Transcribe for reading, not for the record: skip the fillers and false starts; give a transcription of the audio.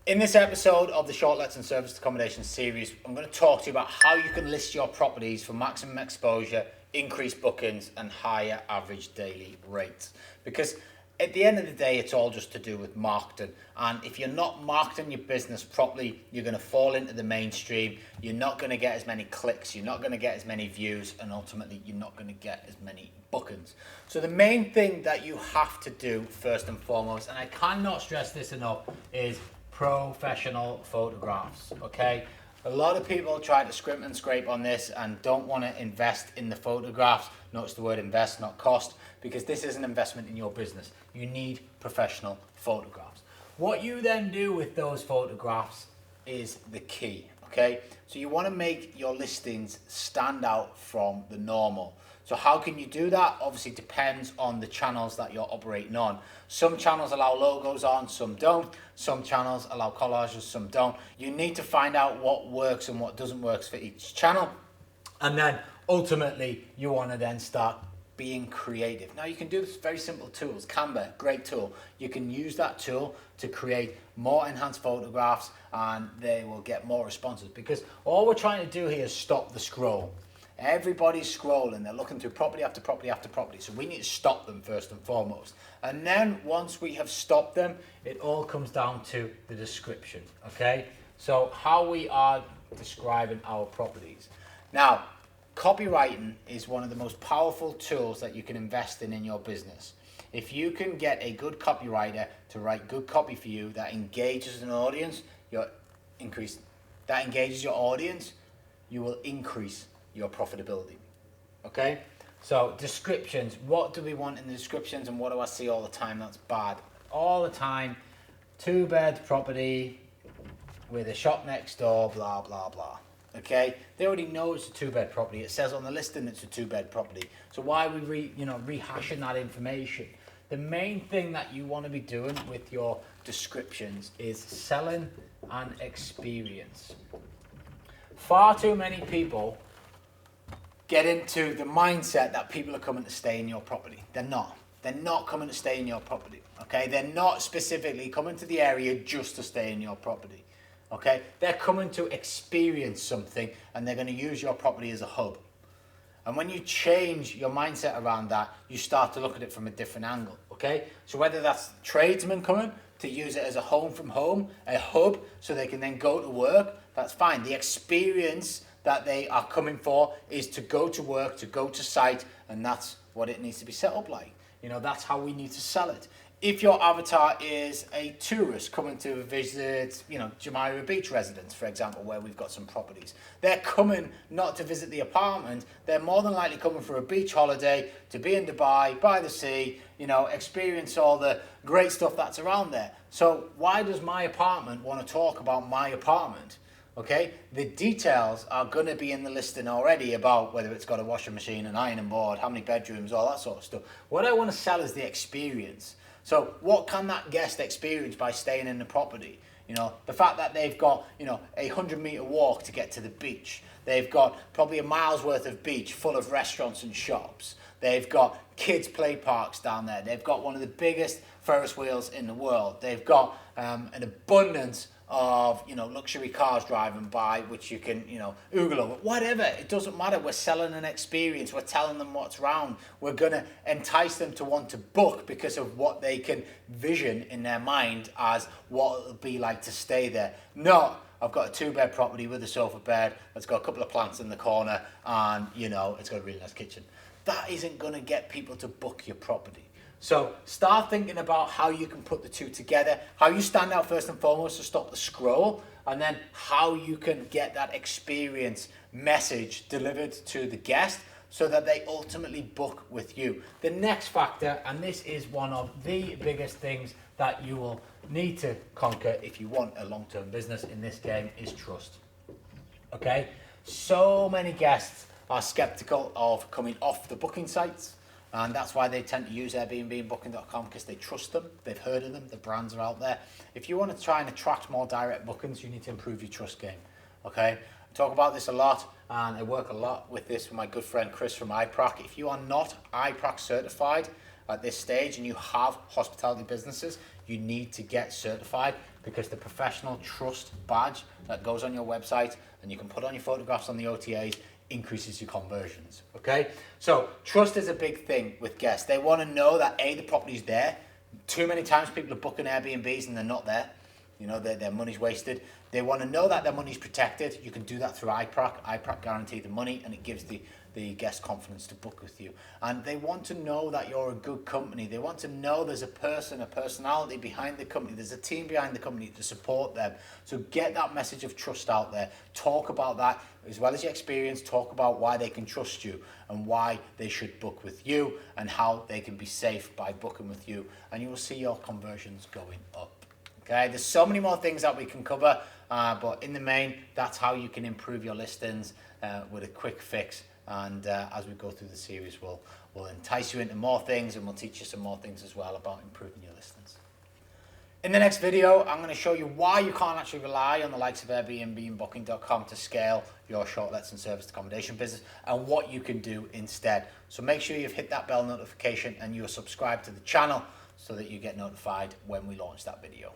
In this episode of the Short Lets and Serviced Accommodation series, I'm going to talk to you about how you can list your properties for maximum exposure, increased bookings and higher average daily rates. Because at the end of the day, it's all just to do with marketing. And if you're not marketing your business properly, you're going to fall into the mainstream. You're not going to get as many clicks. You're not going to get as many views. And ultimately, you're not going to get as many bookings. So the main thing that you have to do first and foremost, and I cannot stress this enough, is professional photographs. Okay, a lot of people try to scrimp and scrape on this and don't want to invest in the photographs. Notice the word invest, not cost, because this is an investment in your business. You need professional photographs. What you then do with those photographs is the key. Okay, so you want to make your listings stand out from the normal. So how can you do that? Obviously depends on the channels that you're operating on. Some channels allow logos on, some don't. Some channels allow collages, some don't. You need to find out what works and what doesn't work for each channel. And then ultimately you want to then start being creative. Now you can do this with very simple tools. Canva, great tool. You can use that tool to create more enhanced photographs and they will get more responses, because all we're trying to do here is stop the scroll. Everybody's scrolling, they're looking through property after property after property. So we need to stop them first and foremost. And then once we have stopped them, it all comes down to the description, okay? So how we are describing our properties. Now, copywriting is one of the most powerful tools that you can invest in your business. If you can get a good copywriter to write good copy for you that engages an audience, you will increase your profitability. Okay, so descriptions. What do we want in the descriptions, and what do I see all the time that's bad? All the time, 2-bed property with a shop next door, blah blah blah. Okay, they already know it's a 2-bed property. It says on the listing it's a 2-bed property. So why are we rehashing that information? The main thing that you want to be doing with your descriptions is selling an experience. Far too many people get into the mindset that people are coming to stay in your property. They're not. They're not coming to stay in your property. Okay, they're not specifically coming to the area just to stay in your property. Okay, they're coming to experience something and they're going to use your property as a hub. And when you change your mindset around that, you start to look at it from a different angle. Okay, so whether that's tradesmen coming to use it as a home from home, a hub, so they can then go to work, that's fine. The experience that they are coming for is to go to work, to go to site, and that's what it needs to be set up like. That's how we need to sell it. If your avatar is a tourist coming to visit, Jumeirah Beach residence, for example, where we've got some properties, they're coming not to visit the apartment, they're more than likely coming for a beach holiday, to be in Dubai, by the sea, experience all the great stuff that's around there. So why does my apartment want to talk about my apartment? Okay, the details are going to be in the listing already about whether it's got a washing machine, an ironing board, how many bedrooms, all that sort of stuff. What I want to sell is the experience. So what can that guest experience by staying in the property? The fact that they've got, a 100-meter walk to get to the beach. They've got probably a mile's worth of beach full of restaurants and shops. They've got kids' play parks down there. They've got one of the biggest Ferris wheels in the world. They've got an abundance of luxury cars driving by, which you can oogle over. Whatever, it doesn't matter. We're selling an experience. We're telling them what's around. We're gonna entice them to want to book because of what they can vision in their mind as what it'll be like to stay there. Not, I've got a 2-bed property with a sofa bed that's got a couple of plants in the corner and it's got a really nice kitchen. That isn't gonna get people to book your property. So start thinking about how you can put the two together, how you stand out first and foremost to stop the scroll, and then how you can get that experience message delivered to the guest so that they ultimately book with you. The next factor, and this is one of the biggest things that you will need to conquer if you want a long-term business in this game, is trust. Okay? So many guests are skeptical of coming off the booking sites. And that's why they tend to use AirBNB and Booking.com, because they trust them, they've heard of them, the brands are out there. If you want to try and attract more direct bookings, you need to improve your trust game, okay? I talk about this a lot, and I work a lot with this with my good friend Chris from iProc. If you are not iProc certified at this stage and you have hospitality businesses, you need to get certified, because the professional trust badge that goes on your website and you can put on your photographs on the OTAs increases your conversions, okay? So trust is a big thing with guests. They want to know that A, the property's there. Too many times people are booking Airbnbs and they're not there. You know, their money's wasted. They want to know that their money's protected. You can do that through iProc. iProc guarantee the money, and it gives the guest confidence to book with you. And they want to know that you're a good company. They want to know there's a person, a personality behind the company. There's a team behind the company to support them. So get that message of trust out there. Talk about that as well as your experience. Talk about why they can trust you and why they should book with you and how they can be safe by booking with you. And you will see your conversions going up. Okay, there's so many more things that we can cover, but in the main, that's how you can improve your listings with a quick fix. And as we go through the series, we'll entice you into more things, and we'll teach you some more things as well about improving your listings. In the next video, I'm going to show you why you can't actually rely on the likes of Airbnb and Booking.com to scale your short lets and serviced accommodation business, and what you can do instead. So make sure you've hit that bell notification and you're subscribed to the channel so that you get notified when we launch that video.